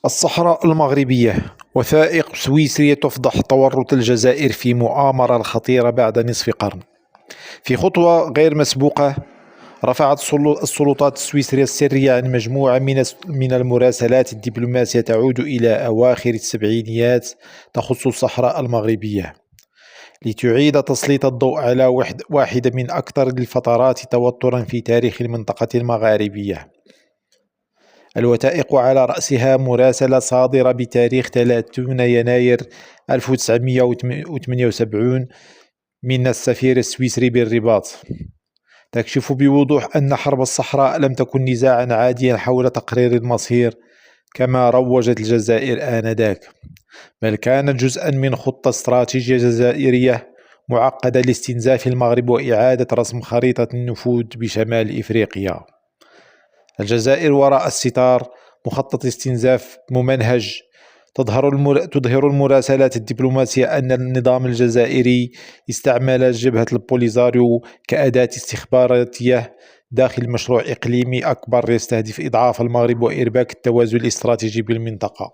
الصحراء المغربية. وثائق سويسرية تفضح تورط الجزائر في مؤامرة خطيرة بعد نصف قرن. في خطوة غير مسبوقة، رفعت السلطات السويسرية السرية عن مجموعة من المراسلات الدبلوماسية تعود إلى أواخر السبعينيات تخص الصحراء المغربية، لتعيد تسليط الضوء على واحدة من أكثر الفترات توترا في تاريخ المنطقة المغاربية. الوثائق على رأسها مراسلة صادرة بتاريخ 30 يناير 1978 من السفير السويسري بالرباط، تكشف بوضوح أن حرب الصحراء لم تكن نزاعا عاديا حول تقرير المصير كما روجت الجزائر آنذاك، بل كانت جزءا من خطة استراتيجية جزائرية معقدة لاستنزاف المغرب وإعادة رسم خريطة النفوذ بشمال إفريقيا. الجزائر وراء الستار، مخطط استنزاف ممنهج. تظهر المراسلات الدبلوماسية أن النظام الجزائري استعمل جبهة البوليزاريو كأداة استخباراتية داخل مشروع إقليمي أكبر يستهدف إضعاف المغرب وإرباك التوازن الاستراتيجي بالمنطقة.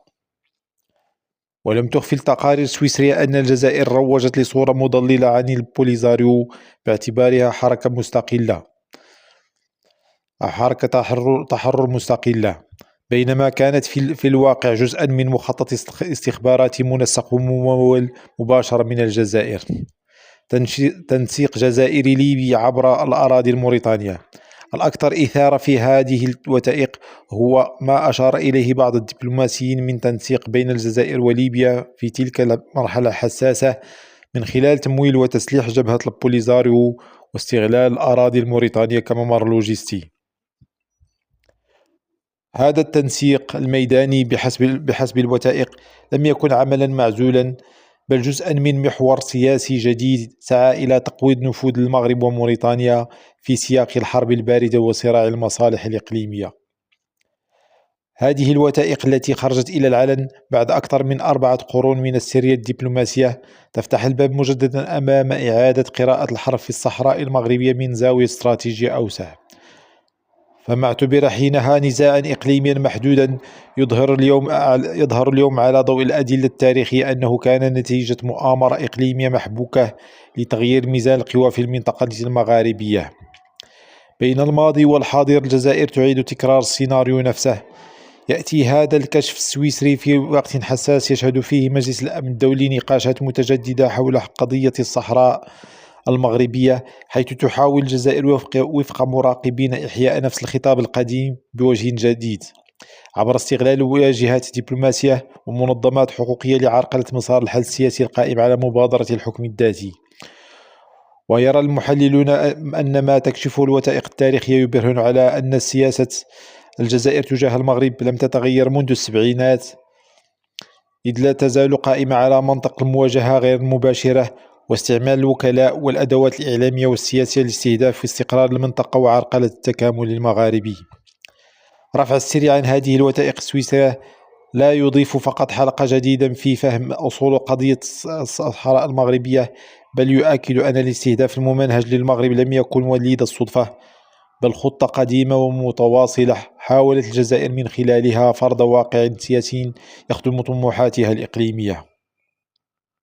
ولم تخفي التقارير السويسرية أن الجزائر روجت لصورة مضللة عن البوليزاريو باعتبارها حركة تحرر مستقلة، بينما كانت في الواقع جزءا من مخطط استخباراتي منسق وممول مباشرة من الجزائر. تنسيق جزائري ليبي عبر الأراضي الموريتانية. الأكثر إثارة في هذه الوثائق هو ما أشار إليه بعض الدبلوماسيين من تنسيق بين الجزائر وليبيا في تلك المرحلة الحساسة من خلال تمويل وتسليح جبهة البوليزاريو واستغلال الأراضي الموريتانية كممر لوجستي. هذا التنسيق الميداني بحسب الوثائق لم يكن عملا معزولا، بل جزءا من محور سياسي جديد سعى إلى تقويض نفوذ المغرب وموريتانيا في سياق الحرب الباردة وصراع المصالح الإقليمية. هذه الوثائق التي خرجت إلى العلن بعد أكثر من 4 قرون من السرية الدبلوماسية تفتح الباب مجددا أمام إعادة قراءة الحرب في الصحراء المغربية من زاوية استراتيجية أوسع. فما اعتبر حينها نزاعا إقليميا محدودا، يظهر اليوم على ضوء الأدلة التاريخية أنه كان نتيجة مؤامرة إقليمية محبوكة لتغيير ميزان القوى في المنطقة المغاربية. بين الماضي والحاضر الجزائر تعيد تكرار السيناريو نفسه. يأتي هذا الكشف السويسري في وقت حساس يشهد فيه مجلس الأمن الدولي نقاشات متجددة حول قضية الصحراء المغربية، حيث تحاول الجزائر وفق مراقبين إحياء نفس الخطاب القديم بوجه جديد عبر استغلال واجهات دبلوماسية ومنظمات حقوقية لعرقلة مسار الحل السياسي القائم على مبادرة الحكم الذاتي. ويرى المحللون أن ما تكشفه الوثائق التاريخية يبرهن على أن سياسة الجزائر تجاه المغرب لم تتغير منذ السبعينات، إذ لا تزال قائمة على منطق المواجهة غير المباشرة واستعمال الوكلاء والأدوات الإعلامية والسياسية لاستهداف استقرار المنطقة وعرقلة التكامل المغاربي. رفع السر عن هذه الوثائق السويسرية لا يضيف فقط حلقة جديدة في فهم أصول قضية الصحراء المغربية، بل يؤكد أن الاستهداف الممنهج للمغرب لم يكن وليد الصدفة، بل خطة قديمة ومتواصلة حاولت الجزائر من خلالها فرض واقع سياسي يخدم طموحاتها الإقليمية.